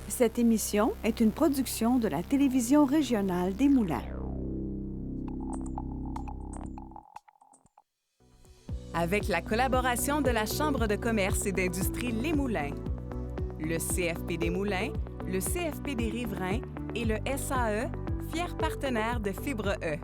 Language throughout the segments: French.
Cette émission est une production de la télévision régionale des Moulins. Avec la collaboration de la Chambre de commerce et d'industrie Les Moulins, le CFP des Moulins, le CFP des Riverains et le SAE, fiers partenaires de Fibre E.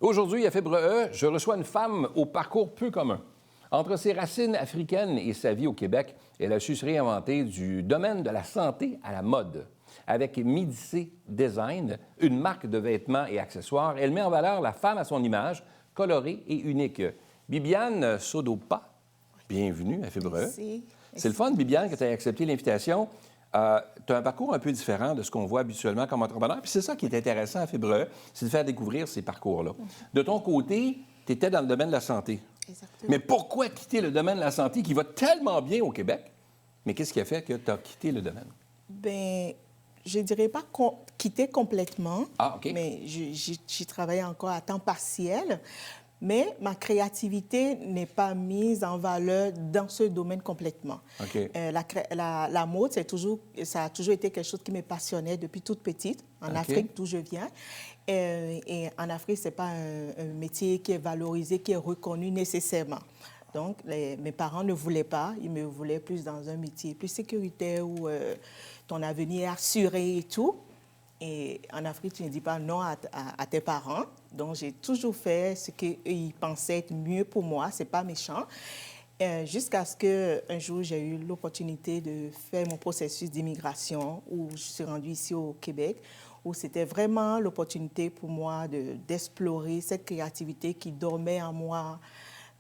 Aujourd'hui, à Fibre E, je reçois une femme au parcours peu commun. Entre ses racines africaines et sa vie au Québec, elle a su se réinventer du domaine de la santé à la mode. Avec Midicé Design, une marque de vêtements et accessoires, elle met en valeur la femme à son image, colorée et unique. Bibiane Sodopa, bienvenue à Fibre E. Merci. C'est le fun, Bibiane, que tu aies accepté l'invitation. Tu as un parcours un peu différent de ce qu'on voit habituellement comme entrepreneur. Puis c'est ça qui est intéressant à Fibre E, c'est de faire découvrir ces parcours-là. De ton côté, tu étais dans le domaine de la santé. Exactement. Mais pourquoi quitter le domaine de la santé qui va tellement bien au Québec? Mais qu'est-ce qui a fait que tu as quitté le domaine? Bien, je ne dirais pas quitter complètement, Ah, OK. mais j'y travaille encore à temps partiel. Mais ma créativité n'est pas mise en valeur dans ce domaine complètement. OK. La mode, ça a toujours été quelque chose qui me passionnait depuis toute petite, en OK. Afrique, d'où je viens. Et en Afrique, ce n'est pas un métier qui est valorisé, qui est reconnu nécessairement. Donc, mes parents ne voulaient pas. Ils me voulaient plus dans un métier plus sécuritaire où ton avenir est assuré et tout. Et en Afrique, tu ne dis pas non à tes parents. Donc, j'ai toujours fait ce qu'ils pensaient être mieux pour moi. Ce n'est pas méchant. Jusqu'à ce qu'un jour, j'ai eu l'opportunité de faire mon processus d'immigration où je suis rendue ici au Québec, où c'était vraiment l'opportunité pour moi d'explorer cette créativité qui dormait en moi.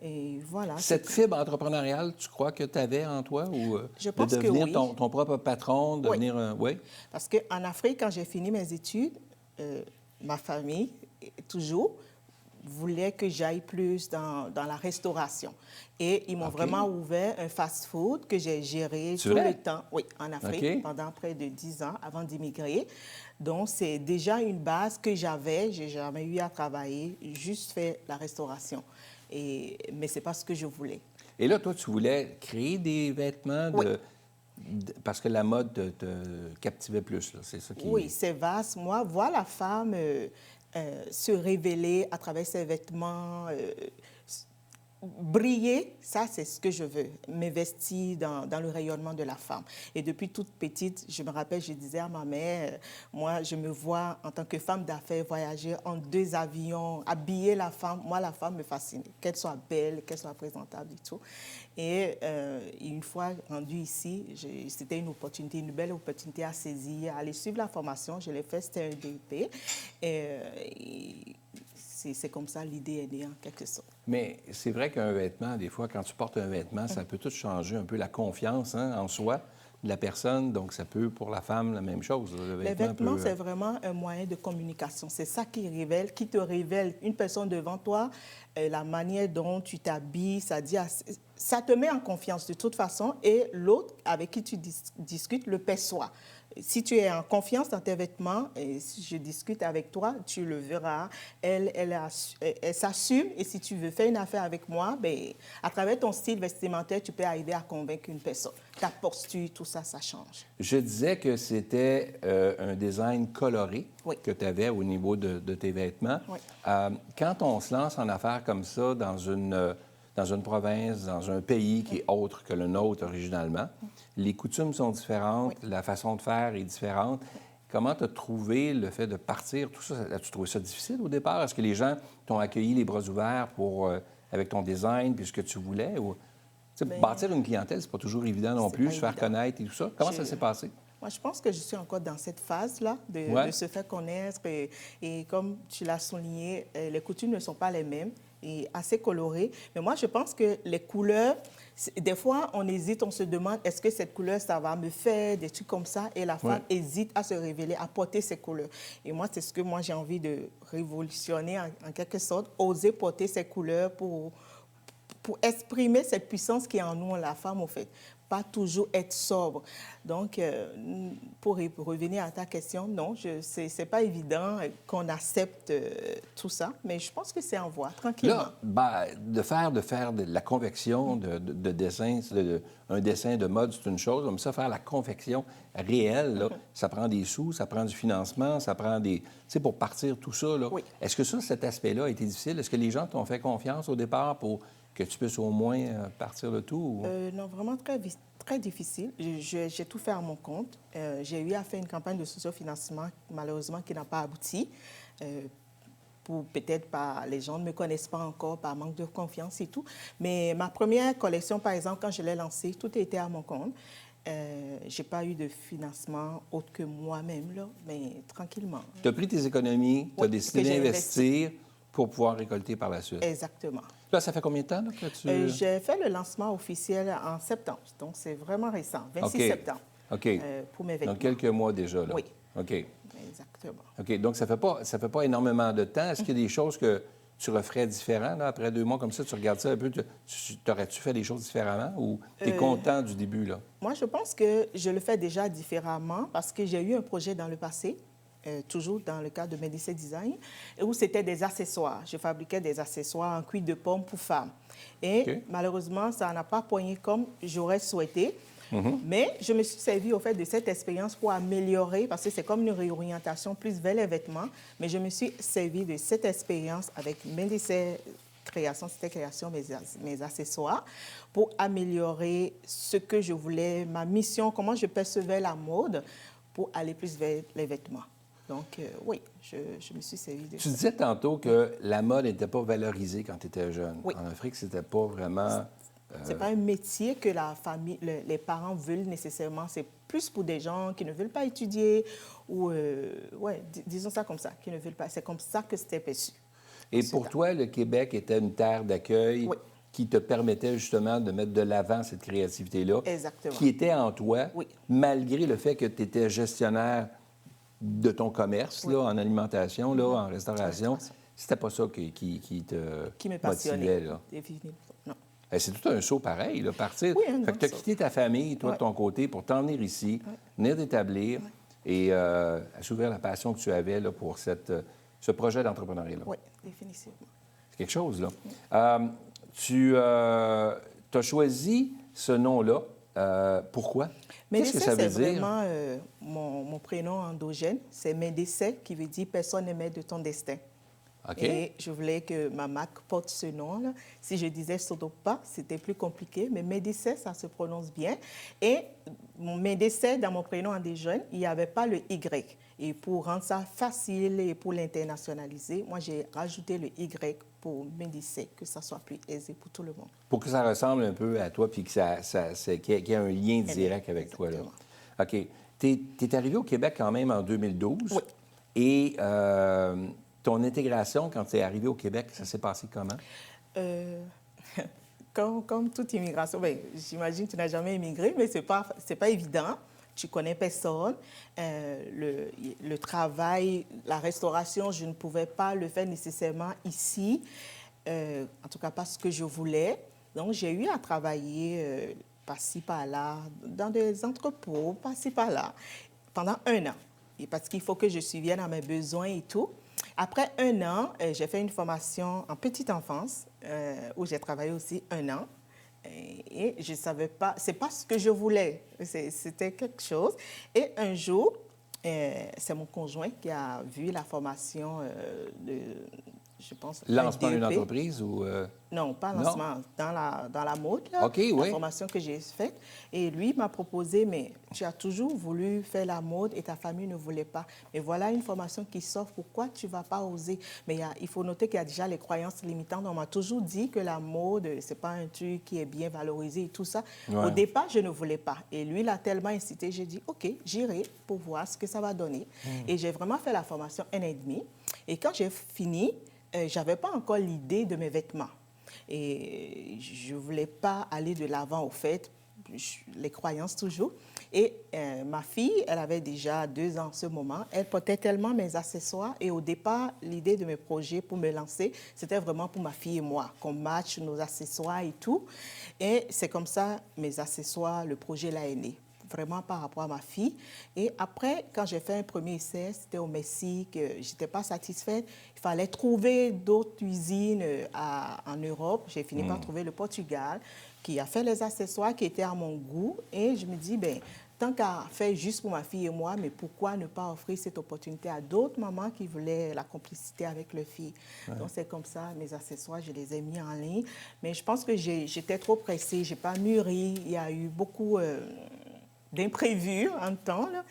Et voilà. Cette fibre entrepreneuriale, tu crois que tu avais en toi ou Je pense de que devenir oui. ton propre patron, de Oui. devenir un... Oui? Parce qu'en Afrique, quand j'ai fini mes études, ma famille, toujours, voulait que j'aille plus dans la restauration. Et ils m'ont OK. vraiment ouvert un fast-food que j'ai géré C'est tout vrai? le temps, oui, en Afrique, OK. pendant près de 10 ans avant d'immigrer. Donc, c'est déjà une base que j'avais. Je n'ai jamais eu à travailler, juste fait la restauration. Mais ce n'est pas ce que je voulais. Et là, toi, tu voulais créer des vêtements Oui. parce que la mode te captivait plus, là. C'est ça qui... Oui, c'est vaste. Moi, voir la femme se révéler à travers ses vêtements, briller, ça, c'est ce que je veux, m'investir dans le rayonnement de la femme. Et depuis toute petite, je me rappelle, je disais à ma mère, moi, je me vois en tant que femme d'affaires voyager en 2 avions, habiller la femme. Moi, la femme me fascine, qu'elle soit belle, qu'elle soit présentable et tout. Et une fois rendue ici, c'était une opportunité, une belle opportunité à saisir, à aller suivre la formation. Je l'ai fait, c'était un DEP. C'est comme ça l'idée est née en quelque sorte. Mais c'est vrai qu'un vêtement, des fois, quand tu portes un vêtement, ça peut tout changer un peu la confiance en soi de la personne. Donc, ça peut, pour la femme, la même chose. Le Les vêtement vêtements, peut... c'est vraiment un moyen de communication. C'est ça qui te révèle une personne devant toi, la manière dont tu t'habilles, ça te met en confiance de toute façon et l'autre avec qui tu discutes le perçoit. Si tu es en confiance dans tes vêtements, et si je discute avec toi, tu le verras. Elle s'assume et si tu veux faire une affaire avec moi, bien, à travers ton style vestimentaire, tu peux arriver à convaincre une personne. Ta posture, tout ça, ça change. Je disais que c'était un design coloré Oui. que tu avais au niveau de tes vêtements. Oui. Quand on se lance en affaires comme ça dans une province, dans un pays qui est autre que le nôtre originalement, les coutumes sont différentes, Oui. la façon de faire est différente. Comment tu as trouvé le fait de partir, tout ça? As-tu trouvé ça difficile au départ? Est-ce que les gens t'ont accueilli les bras ouverts avec ton design puis ce que tu voulais? Ou... Bien, bâtir une clientèle, c'est pas toujours évident non c'est plus, pas se faire évident. connaître et tout ça. Comment ça s'est passé? Moi, je pense que je suis encore dans cette phase-là Ouais. de se faire connaître. Et comme tu l'as souligné, les coutumes ne sont pas les mêmes et assez colorées. Mais moi, je pense que les couleurs, des fois, on hésite, on se demande, est-ce que cette couleur, ça va me faire des trucs comme ça? Et la femme hésite à se révéler, à porter ces couleurs. Et moi, c'est ce que moi, j'ai envie de révolutionner en quelque sorte, oser porter ces couleurs pour exprimer cette puissance qui est en nous, la femme, en fait. pas toujours être sobre. Donc, pour revenir à ta question, non, ce n'est pas évident qu'on accepte tout ça, mais je pense que c'est en voie, tranquillement. Là, ben, de faire de la convection de dessin, un dessin de mode, c'est une chose. Comme ça, faire la confection réelle, là, ça prend des sous, ça prend du financement, ça prend des... Tu sais, pour partir tout ça, là. Oui. Est-ce que ça, cet aspect-là a été difficile? Est-ce que les gens t'ont fait confiance au départ pour que tu puisses au moins partir le tout? Ou... Non, vraiment très difficile. J'ai tout fait à mon compte. J'ai eu à faire une campagne de sociofinancement, malheureusement, qui n'a pas abouti. Peut-être pas, les gens ne me connaissent pas encore par manque de confiance et tout. Mais ma première collection, par exemple, quand je l'ai lancée, tout était à mon compte. Je n'ai pas eu de financement autre que moi-même, là, mais tranquillement. Tu as pris tes économies, tu as décidé d'investir pour pouvoir récolter par la suite. Exactement. Là, ça fait combien de temps là, que tu... J'ai fait le lancement officiel en septembre, donc c'est vraiment récent, 26 septembre, pour mes vêtements. Donc, quelques mois déjà, là. Oui. OK. Exactement. OK. Donc, ça fait pas énormément de temps. Est-ce qu'il y a des choses que tu referais différemment, là, après 2 mois comme ça? Tu regardes ça un peu, t'aurais-tu fait des choses différemment ou tu es content du début, là? Moi, je pense que je le fais déjà différemment parce que j'ai eu un projet dans le passé, toujours dans le cadre de Médicé Design, où c'était des accessoires. Je fabriquais des accessoires en cuir de pomme pour femmes. Et malheureusement, ça n'a pas poigné comme j'aurais souhaité. Mais je me suis servi au fait de cette expérience pour améliorer, parce que c'est comme une réorientation plus vers les vêtements, mais je me suis servi de cette expérience avec Médicé Création, c'était création mes accessoires, pour améliorer ce que je voulais, ma mission, comment je percevais la mode pour aller plus vers les vêtements. Donc, oui, je me suis servi de ça. Tu disais tantôt que la mode n'était pas valorisée quand tu étais jeune. Oui. En Afrique, c'était pas vraiment... C'est pas un métier que la famille, les parents veulent nécessairement. C'est plus pour des gens qui ne veulent pas étudier ou, disons ça comme ça, qui ne veulent pas. C'est comme ça que c'était perçu. Et pour toi, le Québec était une terre d'accueil qui te permettait justement de mettre de l'avant cette créativité-là. Exactement. Qui était en toi, Oui. malgré le fait que tu étais gestionnaire de ton commerce, là, en alimentation, là, en restauration. C'était pas ça qui te me passionnait, motivait, là. définitivement. Non. C'est tout un saut pareil, là, partir. Oui, fait que tu as quitté ta famille, toi, de ton côté, pour t'en venir ici, venir t'établir et assouvir la passion que tu avais là, pour ce projet d'entrepreneuriat-là. Oui, définitivement. C'est quelque chose, là. Tu as choisi ce nom-là. Pourquoi? Qu'est-ce que ça veut dire? C'est vraiment mon prénom endogène. C'est Médicé, qui veut dire « personne n'est maître de ton destin ». Okay. Et je voulais que ma marque porte ce nom-là. Si je disais Sodopa, c'était plus compliqué, mais Médicé, ça se prononce bien. Et mon Médicé, dans mon prénom endogène, il n'y avait pas le Y. Et pour rendre ça facile et pour l'internationaliser, moi, j'ai rajouté le Y pour Médicé, que ça soit plus aisé pour tout le monde. Pour que ça ressemble un peu à toi puis qu'il y ait un lien direct avec toi, là. OK. Tu es arrivé au Québec quand même en 2012. Oui. Et ton intégration, quand tu es arrivé au Québec, ça s'est passé comment? Comme toute immigration, j'imagine que tu n'as jamais immigré, mais ce n'est pas évident. Tu connais personne. Le travail, la restauration, je ne pouvais pas le faire nécessairement ici. En tout cas, pas ce que je voulais. Donc, j'ai eu à travailler par-ci, par-là, dans des entrepôts, par-ci, par-là, pendant 1 an. Et parce qu'il faut que je subvienne à mes besoins et tout. Après 1 an, j'ai fait une formation en petite enfance où j'ai travaillé aussi 1 an. Et je ne savais pas, c'est pas ce que je voulais, c'était quelque chose. Et un jour, c'est mon conjoint qui a vu la formation je pense... Lancement d'une entreprise ou... Non, pas lancement, dans la mode, là, OK, oui. La formation que j'ai faite. Et lui m'a proposé, mais tu as toujours voulu faire la mode et ta famille ne voulait pas. Mais voilà une formation qui s'offre, pourquoi tu ne vas pas oser? Mais il faut noter qu'il y a déjà les croyances limitantes. On m'a toujours dit que la mode, ce n'est pas un truc qui est bien valorisé et tout ça. Ouais. Au départ, je ne voulais pas. Et lui, il a tellement incité, j'ai dit, OK, j'irai pour voir ce que ça va donner. Et j'ai vraiment fait la formation 1 an et demi. Et quand j'ai fini, je n'avais pas encore l'idée de mes vêtements. Et je ne voulais pas aller de l'avant, au fait, les croyances toujours. Et ma fille, elle avait déjà 2 ans en ce moment. Elle portait tellement mes accessoires. Et au départ, l'idée de mes projets pour me lancer, c'était vraiment pour ma fille et moi, qu'on matche nos accessoires et tout. Et c'est comme ça, mes accessoires, le projet là est né. Vraiment par rapport à ma fille. Et après, quand j'ai fait un premier essai, c'était au Mexique, je n'étais pas satisfaite. Il fallait trouver d'autres usines en Europe. J'ai fini par trouver le Portugal, qui a fait les accessoires qui étaient à mon goût. Et je me dis, ben, tant qu'à faire juste pour ma fille et moi, mais pourquoi ne pas offrir cette opportunité à d'autres mamans qui voulaient la complicité avec leur fille? Ouais. Donc, c'est comme ça, mes accessoires, je les ai mis en ligne. Mais je pense que j'étais trop pressée, je n'ai pas mûri. Il y a eu beaucoup d'imprévus en temps, là.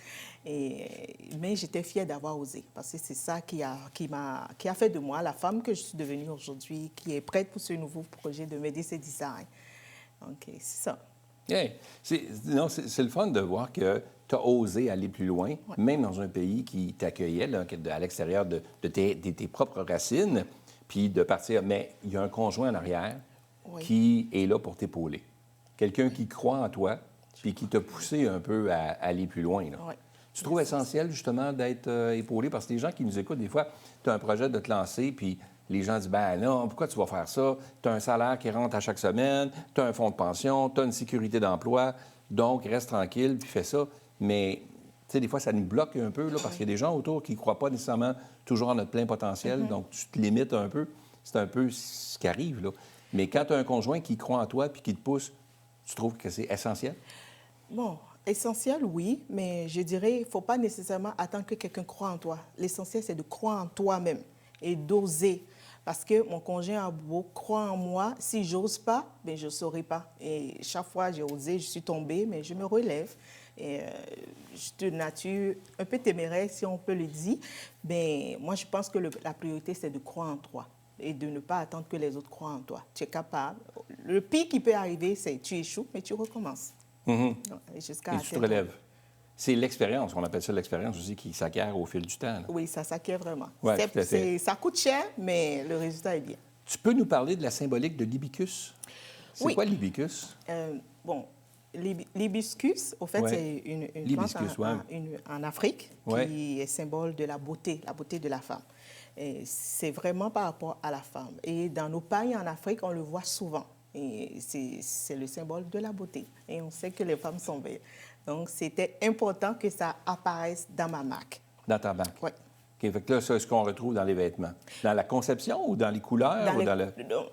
Mais j'étais fière d'avoir osé, parce que c'est ça qui a fait de moi la femme que je suis devenue aujourd'hui, qui est prête pour ce nouveau projet de Médis et Design. Donc, c'est ça. Hey, c'est le fun de voir que tu as osé aller plus loin, ouais. Même dans un pays qui t'accueillait là, à l'extérieur de tes propres racines, puis de partir. Mais il y a un conjoint en arrière qui est là pour t'épauler. Quelqu'un qui croit en toi, puis qui t'a poussé un peu à aller plus loin. Là. Ouais. Tu trouves essentiel, justement, d'être épaulé? Parce que les gens qui nous écoutent, des fois, tu as un projet de te lancer, puis les gens disent, ben non, pourquoi tu vas faire ça? Tu as un salaire qui rentre à chaque semaine, tu as un fonds de pension, tu as une sécurité d'emploi, donc reste tranquille, puis fais ça. Mais, tu sais, des fois, ça nous bloque un peu, là, parce qu'il y a des gens autour qui ne croient pas nécessairement toujours à notre plein potentiel, donc tu te limites un peu. C'est un peu ce qui arrive, là. Mais quand tu as un conjoint qui croit en toi puis qui te pousse, tu trouves que c'est essentiel? Bon, essentiel, oui, mais je dirais, il ne faut pas nécessairement attendre que quelqu'un croie en toi. L'essentiel, c'est de croire en toi-même et d'oser. Parce que mon conjoint a beau croire en moi, si je n'ose pas, bien, je ne saurais pas. Et chaque fois, j'ai osé, je suis tombée, mais je me relève. Et je suis de nature un peu téméraire, si on peut le dire. Mais moi, je pense que la priorité, c'est de croire en toi et de ne pas attendre que les autres croient en toi. Tu es capable. Le pire qui peut arriver, c'est que tu échoues, mais tu recommences. Et tu te relèves. C'est l'expérience, on appelle ça l'expérience aussi, qui s'acquiert au fil du temps. Là. Oui, ça s'acquiert vraiment. Ouais, ça coûte cher, mais le résultat est bien. Tu peux nous parler de la symbolique de l'hibiscus? C'est quoi l'hibiscus? Bon, l'hibiscus, au fait, c'est une plante en Afrique qui est symbole de la beauté de la femme. C'est vraiment par rapport à la femme. Et dans nos pays en Afrique, on le voit souvent. Et c'est le symbole de la beauté. Et on sait que les femmes sont belles. Donc, c'était important que ça apparaisse dans ma marque. Dans ta marque? Oui. OK, fait que là, c'est ce qu'on retrouve dans les vêtements. Dans la conception ou dans les couleurs?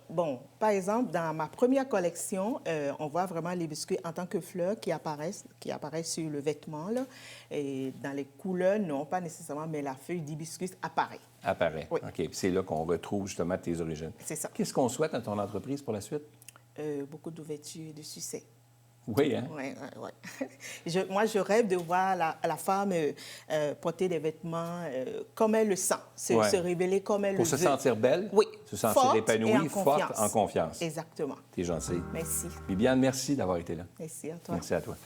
Bon, par exemple, dans ma première collection, on voit vraiment l'hibiscus en tant que fleur qui apparaît sur le vêtement. Là. Et dans les couleurs, non, pas nécessairement, mais la feuille d'hibiscus apparaît. Apparaît. Oui. OK. Puis c'est là qu'on retrouve justement tes origines. C'est ça. Qu'est-ce qu'on souhaite à ton entreprise pour la suite? Beaucoup d'ouverture et de succès. Oui, hein? Oui. Moi, je rêve de voir la femme porter des vêtements comme elle le sent, se révéler comme elle le veut. Pour se sentir belle? Oui. Se sentir épanouie, forte, en confiance. Exactement. T'es gentil. Merci. Bibiane, merci d'avoir été là. Merci à toi. Merci à toi.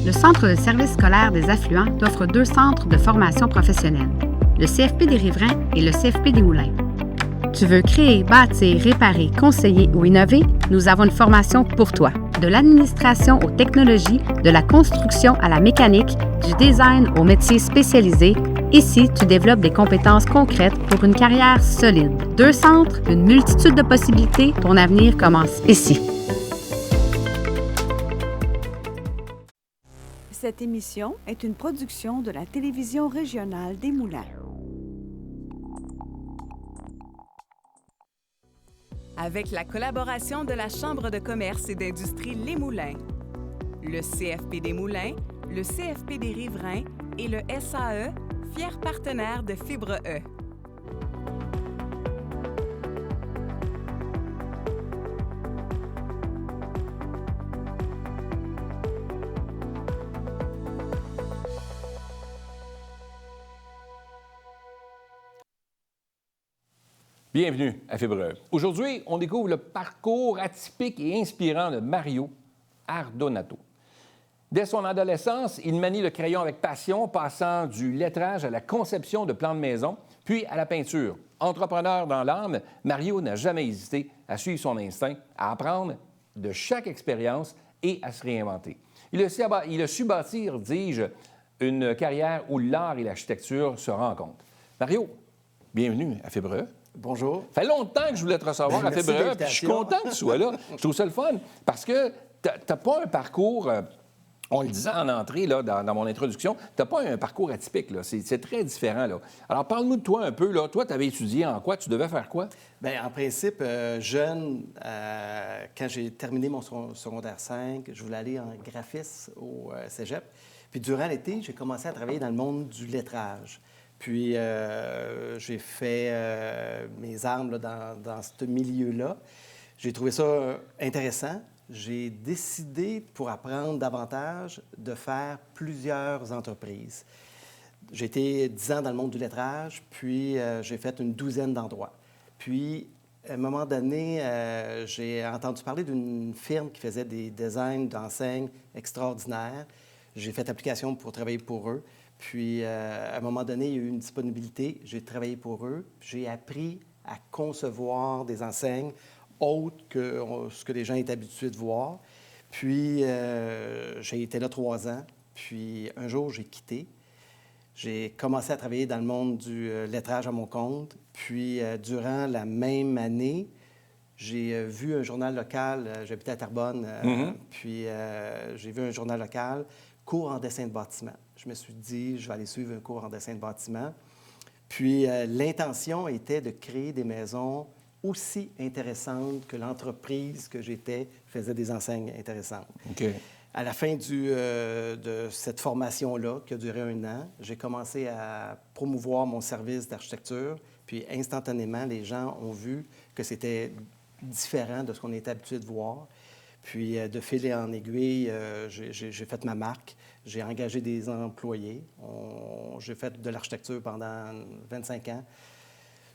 Le Centre de service scolaire des affluents offre 2 centres de formation professionnelle, le CFP des Riverains et le CFP des Moulins. Tu veux créer, bâtir, réparer, conseiller ou innover? Nous avons une formation pour toi. De l'administration aux technologies, de la construction à la mécanique, du design aux métiers spécialisés, ici, tu développes des compétences concrètes pour une carrière solide. 2 centres, une multitude de possibilités, ton avenir commence ici. Cette émission est une production de la télévision régionale des Moulins. avec la collaboration de la Chambre de commerce et d'industrie Les Moulins, le CFP des Moulins, le CFP des Riverains et le SAE, fiers partenaires de Fibre E. Bienvenue à Fibre E. Aujourd'hui, on découvre le parcours atypique et inspirant de Mario Ardonato. Dès son adolescence, il manie le crayon avec passion, passant du lettrage à la conception de plans de maison, puis à la peinture. Entrepreneur dans l'âme, Mario n'a jamais hésité à suivre son instinct, à apprendre de chaque expérience et à se réinventer. Il a su bâtir, dis-je, une carrière où l'art et l'architecture se rencontrent. Mario, bienvenue à Fibre E. Bonjour. Ça fait longtemps que je voulais te recevoir à Merci Fibre de E, puis je suis content que tu sois là. Je trouve ça le fun, parce que tu n'as pas un parcours, on le disait en entrée, là, dans mon introduction, tu n'as pas un parcours atypique, là. C'est très différent, là. Alors, parle-nous de toi un peu, là. Toi, tu avais étudié en quoi? Tu devais faire quoi? Bien, en principe, jeune, quand j'ai terminé mon secondaire 5, je voulais aller en graphisme au cégep. Puis durant l'été, j'ai commencé à travailler dans le monde du lettrage. Puis, j'ai fait mes armes là, dans ce milieu-là. J'ai trouvé ça intéressant. J'ai décidé, pour apprendre davantage, de faire plusieurs entreprises. J'ai été 10 ans dans le monde du lettrage, puis j'ai fait une douzaine d'endroits. Puis, à un moment donné, j'ai entendu parler d'une firme qui faisait des designs d'enseignes extraordinaires. J'ai fait application pour travailler pour eux. Puis, à un moment donné, il y a eu une disponibilité. J'ai travaillé pour eux. J'ai appris à concevoir des enseignes autres que ce que les gens étaient habitués de voir. Puis, j'ai été là 3 ans. Puis, un jour, j'ai quitté. J'ai commencé à travailler dans le monde du lettrage à mon compte. Puis, durant la même année, j'ai vu un journal local. J'habitais à Terrebonne. Puis, j'ai vu un journal local, cours en dessin de bâtiment. Je me suis dit, je vais aller suivre un cours en dessin de bâtiment. Puis, l'intention était de créer des maisons aussi intéressantes que l'entreprise que j'étais faisait des enseignes intéressantes. OK. À la fin de cette formation-là, qui a duré 1 an, j'ai commencé à promouvoir mon service d'architecture. Puis, instantanément, les gens ont vu que c'était différent de ce qu'on était habitué de voir. Puis, de fil en aiguille, j'ai fait ma marque. J'ai engagé des employés. J'ai fait de l'architecture pendant 25 ans.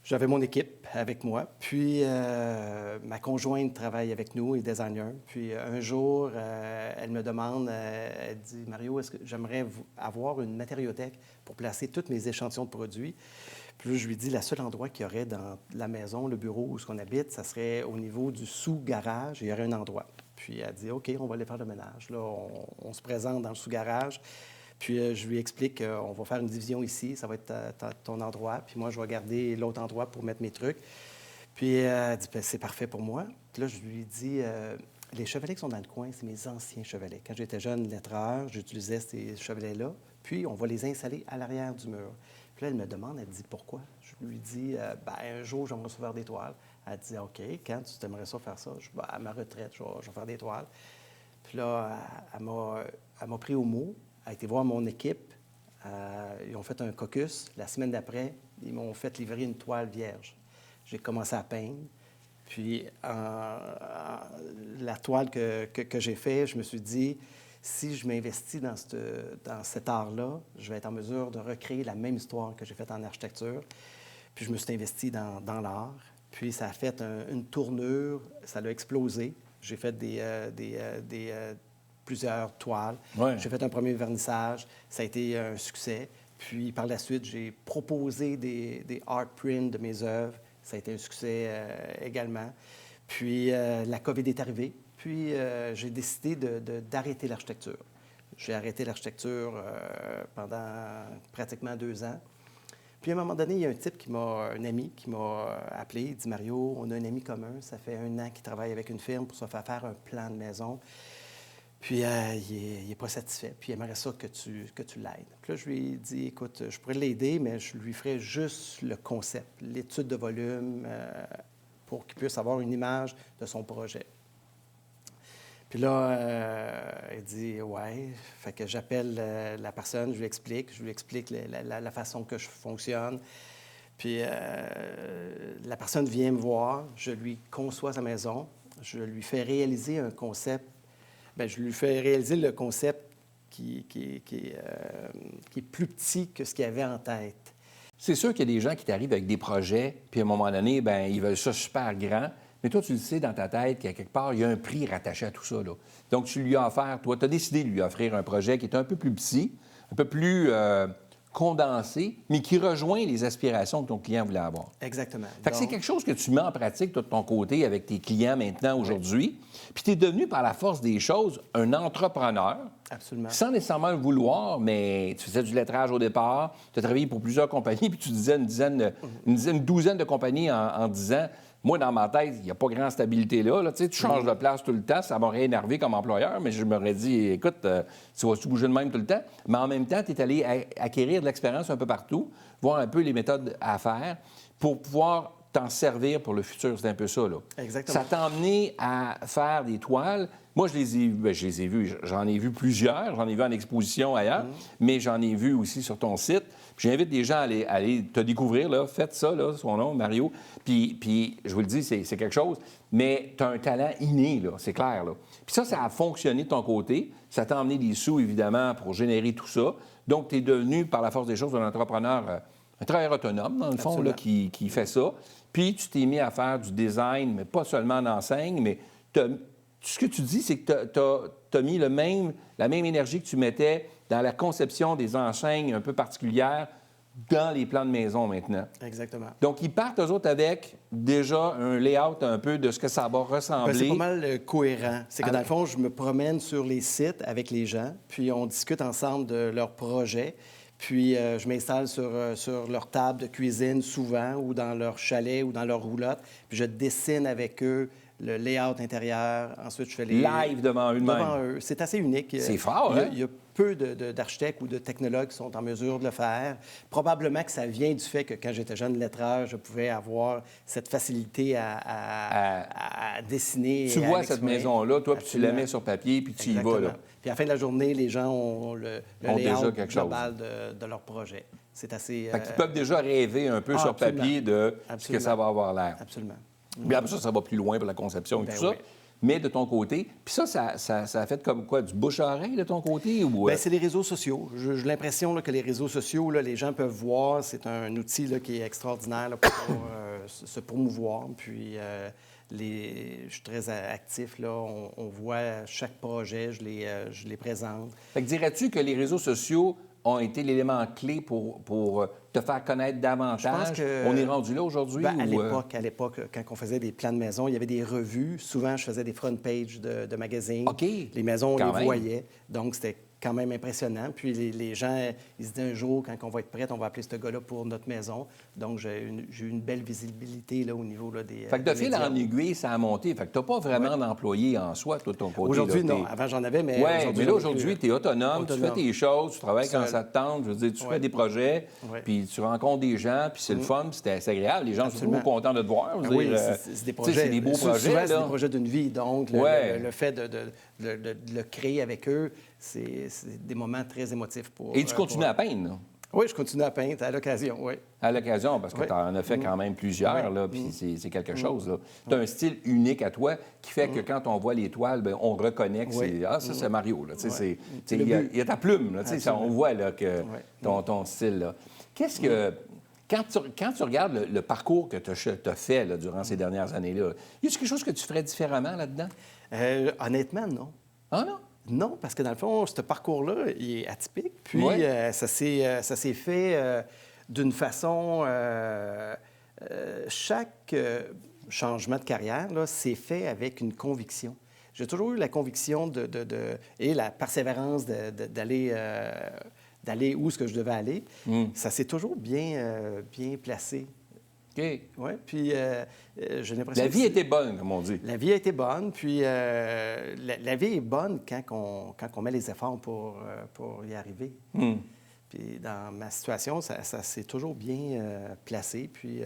J'avais mon équipe avec moi. Puis, ma conjointe travaille avec nous, est designer. Puis, un jour, elle me demande, elle dit, « Mario, est-ce que j'aimerais avoir une matériothèque pour placer tous mes échantillons de produits? » Puis là, je lui dis, le seul endroit qu'il y aurait dans la maison, le bureau où on habite, ça serait au niveau du sous-garage. Il y aurait un endroit. Puis elle dit, OK, on va aller faire le ménage. Là, on se présente dans le sous-garage. Puis je lui explique qu'on va faire une division ici. Ça va être ton endroit. Puis moi, je vais garder l'autre endroit pour mettre mes trucs. Puis elle dit, c'est parfait pour moi. Puis là, je lui dis, les chevalets qui sont dans le coin, c'est mes anciens chevalets. Quand j'étais jeune lettreur, j'utilisais ces chevalets-là. Puis on va les installer à l'arrière du mur. Puis là, elle me demande, elle dit, pourquoi? Je lui dis, un jour, j'aimerais ça faire des toiles. Elle dit, OK, quand tu t'aimerais ça faire ça? Je dis, à ma retraite, je vais faire des toiles. Puis là, elle m'a pris au mot. Elle a été voir mon équipe. Ils ont fait un caucus. La semaine d'après, ils m'ont fait livrer une toile vierge. J'ai commencé à peindre. Puis, la toile que j'ai faite, je me suis dit, si je m'investis dans cet art-là, je vais être en mesure de recréer la même histoire que j'ai faite en architecture. Puis, je me suis investi dans l'art. Puis, ça a fait une tournure, ça l'a explosé. J'ai fait plusieurs toiles. Ouais. J'ai fait un premier vernissage. Ça a été un succès. Puis, par la suite, j'ai proposé des art prints de mes œuvres. Ça a été un succès également. Puis, la COVID est arrivée. Puis, j'ai décidé d'arrêter l'architecture. J'ai arrêté l'architecture pendant pratiquement 2 ans. Puis, à un moment donné, il y a un ami qui m'a appelé. Il dit, « Mario, on a un ami commun. Ça fait 1 an qu'il travaille avec une firme pour se faire un plan de maison. Puis, il n'est pas satisfait. Puis, il aimerait ça que tu l'aides. » Puis là, je lui ai dit, « Écoute, je pourrais l'aider, mais je lui ferais juste le concept, l'étude de volume pour qu'il puisse avoir une image de son projet. Puis là, il dit « ouais ». Fait que j'appelle la personne, je lui explique la façon que je fonctionne. Puis la personne vient me voir, je lui conçois sa maison, je lui fais réaliser un concept. Bien, je lui fais réaliser le concept qui est plus petit que ce qu'il avait en tête. C'est sûr qu'il y a des gens qui t'arrivent avec des projets, puis à un moment donné, bien, ils veulent ça super grand. Mais toi, tu le sais dans ta tête qu'à quelque part, il y a un prix rattaché à tout ça, là. Donc, tu lui as offert, toi, tu as décidé de lui offrir un projet qui est un peu plus petit, un peu plus condensé, mais qui rejoint les aspirations que ton client voulait avoir. Exactement. Fait que c'est quelque chose que tu mets en pratique, toi, de ton côté, avec tes clients maintenant, aujourd'hui. Puis tu es devenu, par la force des choses, un entrepreneur. Absolument. Sans nécessairement le vouloir, mais tu faisais du lettrage au départ, tu as travaillé pour plusieurs compagnies, puis tu disais une douzaine de compagnies en 10 ans. Moi, dans ma tête, il n'y a pas grande stabilité là. Tu sais, tu changes de place tout le temps. Ça m'aurait énervé comme employeur, mais je m'aurais dit, écoute, tu vas-tu bouger de même tout le temps? Mais en même temps, tu es allé acquérir de l'expérience un peu partout, voir un peu les méthodes à faire pour pouvoir t'en servir pour le futur. C'est un peu ça, là. Exactement. Ça t'a emmené à faire des toiles. Moi, je les ai vues. J'en ai vu plusieurs. J'en ai vu en exposition ailleurs, mais j'en ai vu aussi sur ton site. Puis j'invite des gens à aller te découvrir, là. Faites ça, là, son nom, Mario. Puis je vous le dis, c'est quelque chose. Mais tu as un talent inné, là, c'est clair, là. Puis ça a fonctionné de ton côté. Ça t'a emmené des sous, évidemment, pour générer tout ça. Donc, tu es devenu, par la force des choses, un entrepreneur, un travailleur autonome, dans le fond, là, qui fait ça. Puis tu t'es mis à faire du design, mais pas seulement en enseigne, mais ce que tu dis, c'est que tu as mis la même énergie que tu mettais dans la conception des enseignes un peu particulières dans les plans de maison maintenant. Exactement. Donc, ils partent, eux autres, avec déjà un layout un peu de ce que ça va ressembler. C'est pas mal cohérent. C'est que, dans le fond, je me promène sur les sites avec les gens, puis on discute ensemble de leurs projets. Puis, je m'installe sur leur table de cuisine souvent, ou dans leur chalet, ou dans leur roulotte. Puis, je dessine avec eux le layout intérieur. Ensuite, je fais les... Live devant eux-mêmes. Devant eux. C'est assez unique. C'est fort, hein? Il y a peu d'architectes ou de technologues qui sont en mesure de le faire. Probablement que ça vient du fait que, quand j'étais jeune lettreur, je pouvais avoir cette facilité à dessiner. Tu vois cette maison-là, toi, puis tu la mets sur papier, puis tu y vas, là. Puis à la fin de la journée, les gens ont le Ont déjà layout quelque chose. global de leur projet. C'est assez... Fait qu'ils peuvent déjà rêver un peu sur absolument. papier de ce que Absolument. ça va avoir l'air. Absolument. Puis après ça va plus loin pour la conception et Ben tout ça. oui. Mais de ton côté, puis ça a fait comme quoi, du bouche à oreille de ton côté? Ou... Bien, c'est les réseaux sociaux. J'ai l'impression là, que les réseaux sociaux, là, les gens peuvent voir. C'est un outil là, qui est extraordinaire là, pour se promouvoir. Puis, je suis très actif. Là. On voit chaque projet, je les présente. Fait que dirais-tu que les réseaux sociaux ont été l'élément clé pour te faire connaître davantage? Je pense que... On est rendu là aujourd'hui? Bien, à l'époque, quand on faisait des plans de maison, il y avait des revues. Souvent, je faisais des front pages de magazines. OK. Les maisons, on Quand les même. voyait. Donc, c'était quand même impressionnant. Puis les gens, ils se disaient un jour, quand on va être prêt, on va appeler ce gars-là pour notre maison. Donc, j'ai eu une belle visibilité là, au niveau là, des. Fait que de fil médias. en aiguille, ça a monté. Fait que tu n'as pas vraiment d'employé en soi, toi, de ton côté. Aujourd'hui, là, non. Avant, j'en avais, mais Oui, mais là, aujourd'hui, tu es autonome, tu fais autonome. tes choses, tu travailles quand Seul. ça te tente, je veux dire, tu Ouais. fais des projets, Ouais. puis tu rencontres des gens, puis c'est le fun, puis c'est agréable. Les gens Absolument. sont toujours contents de te voir. Je veux Ben oui, dire, c'est des tu sais, projets. c'est des beaux Souvent, projets, c'est là. des projets d'une vie. Donc, Ouais. le fait de le créer avec eux, c'est des moments très émotifs pour... Et tu continues à peindre, là, Oui, je continue à peindre à l'occasion, oui. à l'occasion, parce que Ouais. tu en as fait quand même plusieurs, Ouais. là, puis c'est quelque chose. là. Tu as un style unique à toi qui fait que quand on voit les toiles, ben, on reconnaît que Oui. c'est... Ah, ça, c'est Mario, là. Tu sais, Ouais. c'est- Le il y a- but. il y a ta plume, là, tu sais, ça, on voit là, que ton style, là. Qu'est-ce que... Quand tu regardes le parcours que tu as fait là, durant ces dernières années-là, y a-t-il quelque chose que tu ferais différemment là-dedans? Honnêtement, non. Ah non? Non, parce que dans le fond, ce parcours-là, il est atypique. Puis, Ouais. ça s'est fait d'une façon... chaque changement de carrière, là, c'est fait avec une conviction. J'ai toujours eu la conviction et la persévérance d'aller où est-ce que je devais aller. Ça s'est toujours bien placé. OK. Oui, puis j'ai l'impression La que vie était bonne, comme on dit. La vie a été bonne, puis la vie est bonne quand on met les efforts pour y arriver. Puis dans ma situation, ça s'est toujours bien placé. Puis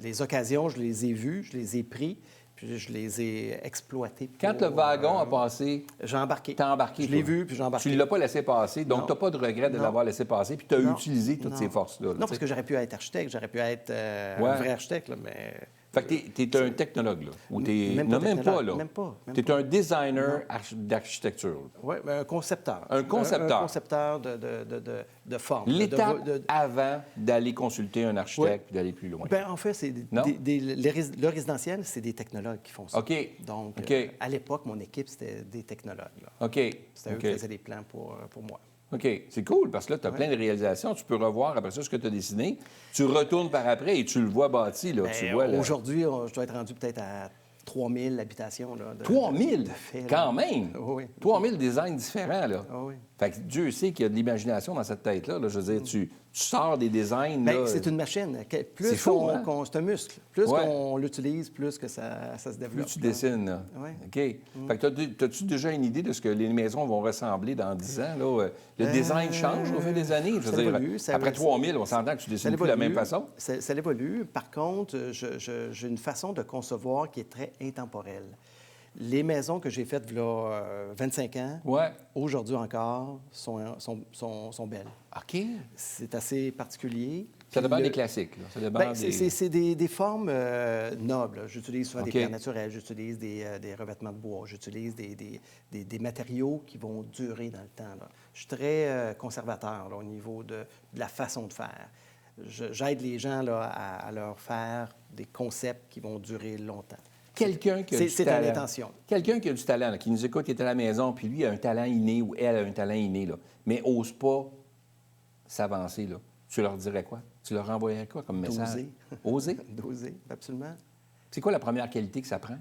Les occasions, je les ai vues, je les ai pris, puis je les ai exploitées. Quand le wagon a passé, j'ai embarqué. t'as embarqué. Je l'ai toi. vu, puis j'ai embarqué. Tu ne l'as pas laissé passer, donc Non. tu n'as pas de regret de Non. l'avoir laissé passer, puis tu as Non. utilisé toutes Non. ces forces-là. Non, parce que j'aurais pu être architecte, j'aurais pu être Ouais. un vrai architecte, là, mais... Fait que tu es un technologue, là. Ou t'es... Même non, pas même pas, technologue, là. même pas, même Tu es pas. un designer d'architecture. Oui, un concepteur. Un concepteur. Un concepteur de forme. L'étape de- avant d'aller consulter un architecte Ouais. puis d'aller plus loin. Ben, en fait, c'est Non? le résidentiel, c'est des technologues qui font ça. OK. Donc, OK. à l'époque, mon équipe, c'était des technologues. Là. OK. C'était eux OK. qui faisaient les plans pour moi. OK. C'est cool parce que là, tu as plein de réalisations. Tu peux revoir après ça ce que tu as dessiné. Tu retournes par après et tu le vois bâti. Là. Tu Ben, vois, là. aujourd'hui, je dois être rendu peut-être à 3000 habitations. Là, 3000? de fait, là. Quand même! Oui. 3000 designs différents, là. Ah oui. Fait que Dieu sait qu'il y a de l'imagination dans cette tête-là. Là. Je veux dire, tu sors des designs, Ben, là. c'est une machine. C'est Plus fou, hein? c'est un muscle. Plus Ouais. qu'on l'utilise, plus que ça se Plus développe. tu dessines, là. Oui. OK. Fait que as-tu déjà une idée de ce que les maisons vont ressembler dans 10 ans, là? Le design change au fil des années? Je veux ça dire, évolue, ça- après 3000, on s'entend que tu Ça dessines plus de la même évolue. façon. Ça évolue. Par contre, j'ai une façon de concevoir qui est très intemporelle. Les maisons que j'ai faites il y a 25 ans, Ouais. aujourd'hui encore, sont belles. OK. C'est assez particulier. Ça Puis demande le- des classiques, là. Ça demande Ben, des... c'est des formes nobles. J'utilise souvent OK. des pierres naturelles, j'utilise des revêtements de bois, j'utilise des matériaux qui vont durer dans le temps. Là. Je suis très conservateur là, au niveau de la façon de faire. J'aide les gens là, à leur faire des concepts qui vont durer longtemps. Quelqu'un qui a du C'est talent. une intention. Quelqu'un qui a du talent, là, qui nous écoute, qui est à la maison, puis lui a un talent inné ou elle a un talent inné, là, mais n'ose pas s'avancer, là. Tu leur dirais quoi? Tu leur envoyerais quoi comme message? D'oser. Oser? D'oser, absolument. C'est quoi la première qualité que ça prend?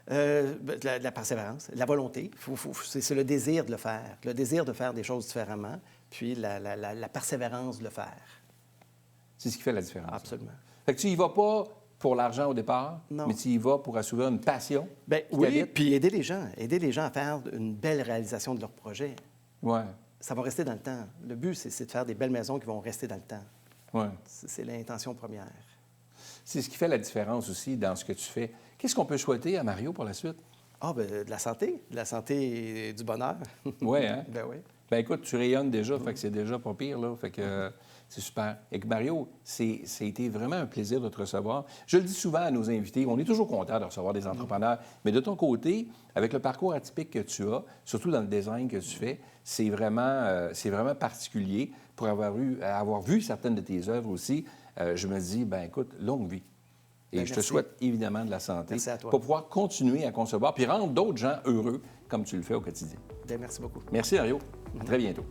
La persévérance, la volonté. C'est le désir de le faire. Le désir de faire des choses différemment, puis la persévérance de le faire. C'est ce qui fait la différence. Absolument. Fait que tu y vas pas pour l'argent au départ, Non. mais tu y vas pour assouvir une passion. Bien, qui oui, t'habite. puis aider les gens à faire une belle réalisation de leur projet. Ouais, Ça va rester dans le temps. Le but, c'est de faire des belles maisons qui vont rester dans le temps. ouais. C'est l'intention première. C'est ce qui fait la différence aussi dans ce que tu fais. Qu'est-ce qu'on peut souhaiter à Mario pour la suite? Ah, bien, de la santé et du bonheur. Oui, hein? Ben oui. Ben écoute, tu rayonnes déjà, fait que c'est déjà pas pire, là. Fait que c'est super. Et que Mario, ça a été vraiment un plaisir de te recevoir. Je le dis souvent à nos invités, on est toujours content de recevoir des entrepreneurs, mais de ton côté, avec le parcours atypique que tu as, surtout dans le design que tu fais, c'est vraiment particulier. Pour avoir vu certaines de tes œuvres aussi, je me dis, ben écoute, longue vie. Et Ben, je te merci. souhaite évidemment de la santé Merci à toi. pour pouvoir continuer à concevoir puis rendre d'autres gens heureux comme tu le fais au quotidien. Bien, merci beaucoup. Merci, Mario. À très bientôt.